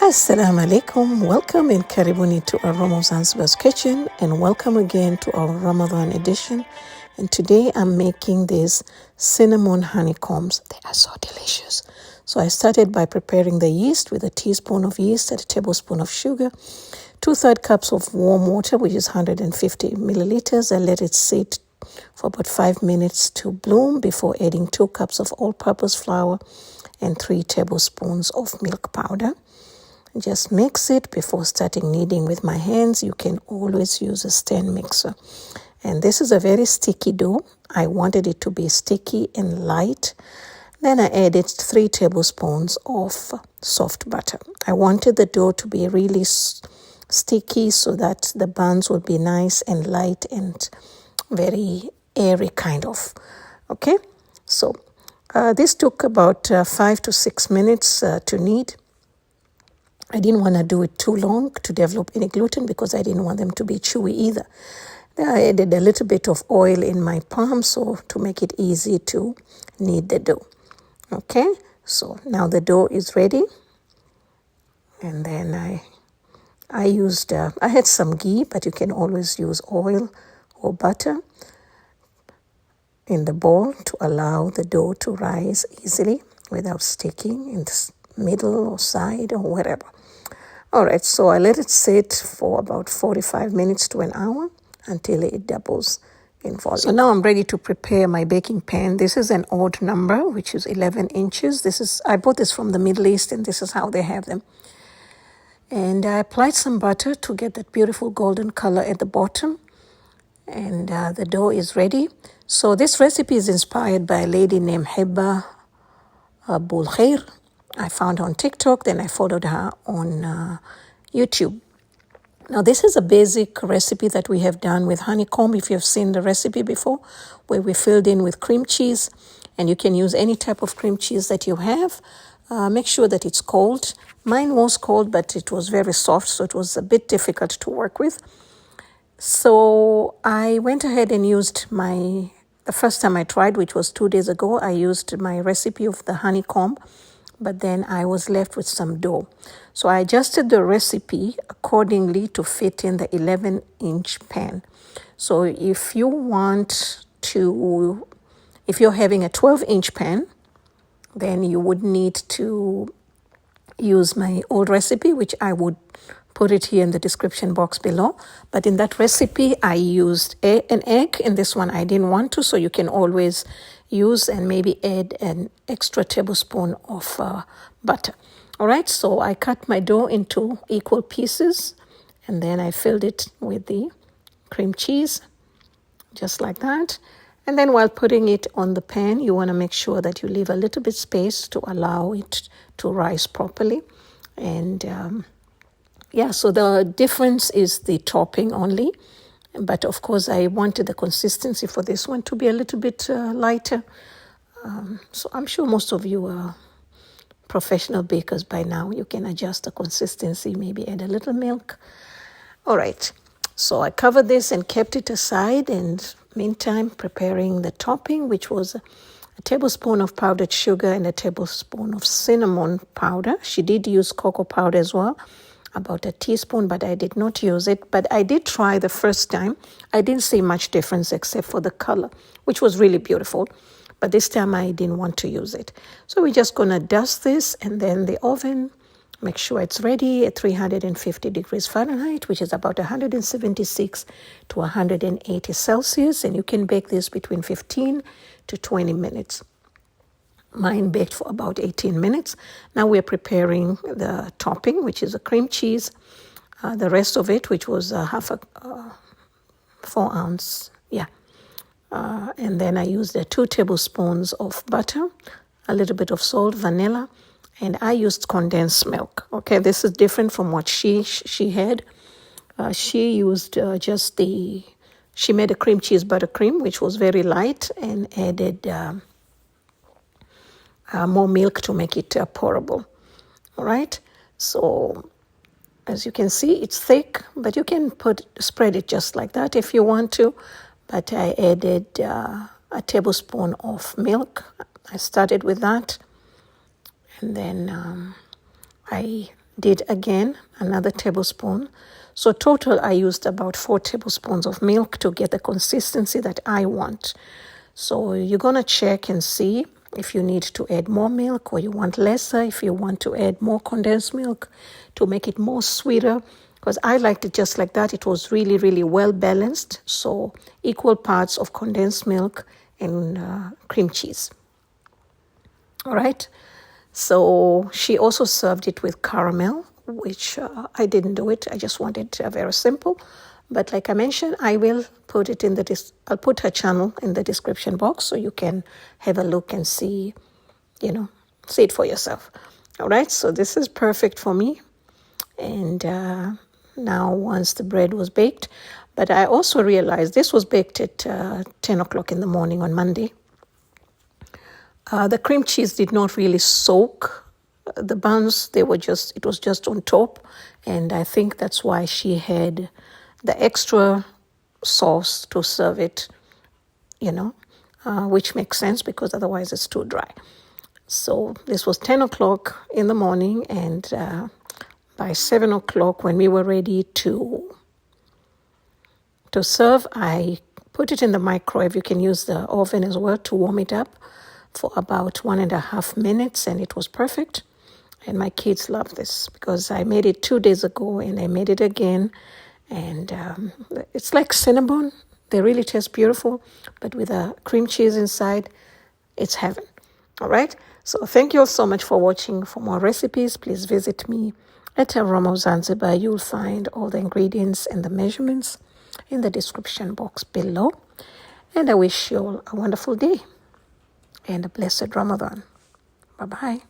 Assalamu alaikum. Welcome and karibuni to Aroma Zanzibar's kitchen, and welcome again to our Ramadan edition. And today I'm making these cinnamon honeycombs. They are so delicious. So I started by preparing the yeast with a teaspoon of yeast and a tablespoon of sugar, 2/3 cups of warm water, which is 150 milliliters. I let it sit for about 5 minutes to bloom before adding 2 cups of all-purpose flour and 3 tablespoons of milk powder. Just mix it before starting kneading with my hands. You can always use a stand mixer. And this is a very sticky dough. I wanted it to be sticky and light. Then I added 3 tablespoons of soft butter. I wanted the dough to be really sticky so that the buns would be nice and light and very airy kind of. Okay, so this took about 5 to 6 minutes to knead. I didn't want to do it too long to develop any gluten because I didn't want them to be chewy either. Then I added a little bit of oil in my palm so to make it easy to knead the dough. Okay, so now the dough is ready. And then I used, I had some ghee, but you can always use oil or butter in the bowl to allow the dough to rise easily without sticking in the middle or side or wherever. All right, so I let it sit for about 45 minutes to an hour until it doubles in volume. So now I'm ready to prepare my baking pan. This is an odd number, which is 11 inches. I bought this from the Middle East, and this is how they have them. And I applied some butter to get that beautiful golden color at the bottom. And the dough is ready. So this recipe is inspired by a lady named Heba Abul Khair. I found her on TikTok, then I followed her on YouTube. Now, this is a basic recipe that we have done with honeycomb, if you've seen the recipe before, where we filled in with cream cheese, and you can use any type of cream cheese that you have. Make sure that it's cold. Mine was cold, but it was very soft, so it was a bit difficult to work with. So I went ahead and used the first time I tried, which was 2 days ago, I used my recipe of the honeycomb, but then I was left with some dough. So I adjusted the recipe accordingly to fit in the 11-inch pan. So if you're having a 12-inch pan, then you would need to use my old recipe, which I would put it here in the description box below. But in that recipe, I used an egg. In this one, I didn't want to, so you can always use and maybe add an extra tablespoon of butter. All right, so I cut my dough into equal pieces, and then I filled it with the cream cheese, just like that. And then while putting it on the pan, you want to make sure that you leave a little bit space to allow it to rise properly. And so the difference is the topping only. But of course, I wanted the consistency for this one to be a little bit lighter. So I'm sure most of you are professional bakers by now. You can adjust the consistency, maybe add a little milk. All right. So I covered this and kept it aside, and meantime preparing the topping, which was a tablespoon of powdered sugar and a tablespoon of cinnamon powder. She did use cocoa powder as well, about a teaspoon, but I did not use it. But I did try the first time. I didn't see much difference except for the color, which was really beautiful. But this time I didn't want to use it. So we're just going to dust this, and then the oven, make sure it's ready at 350 degrees Fahrenheit, which is about 176 to 180 Celsius. And you can bake this between 15 to 20 minutes. Mine baked for about 18 minutes. Now we're preparing the topping, which is a cream cheese. The rest of it, which was 4 ounce, and then I used 2 tablespoons of butter, a little bit of salt, vanilla, and I used condensed milk. Okay, this is different from what she had. She used she made a cream cheese buttercream, which was very light, and added more milk to make it pourable. All right, so as you can see, it's thick, but you can spread it just like that if you want to. But I added a tablespoon of milk. I started with that, and then I did again another tablespoon. So total, I used about 4 tablespoons of milk to get the consistency that I want. So you're going to check and see if you need to add more milk or you want lesser, if you want to add more condensed milk to make it more sweeter. Because I liked it just like that. It was really, really well balanced. So equal parts of condensed milk and cream cheese. All right. So she also served it with caramel, which I didn't do it. I just wanted very simple. But like I mentioned, I will put it in I'll put her channel in the description box so you can have a look and see it for yourself. All right. So this is perfect for me. And now once the bread was baked, but I also realized this was baked at 10 o'clock in the morning on Monday. The cream cheese did not really soak the buns. It was just on top. And I think that's why she had the extra sauce to serve it, which makes sense because otherwise it's too dry. So this was 10 o'clock in the morning, and by 7 o'clock when we were ready to serve, I put it in the microwave. You can use the oven as well to warm it up for about 1.5 minutes, and it was perfect. And my kids love this because I made it 2 days ago and I made it again. And it's like cinnamon. They really taste beautiful, but with a cream cheese inside, it's heaven. All right. So thank you all so much for watching. For more recipes, please visit me at Aroma of Zanzibar. You'll find all the ingredients and the measurements in the description box below. And I wish you all a wonderful day and a blessed Ramadan. Bye-bye.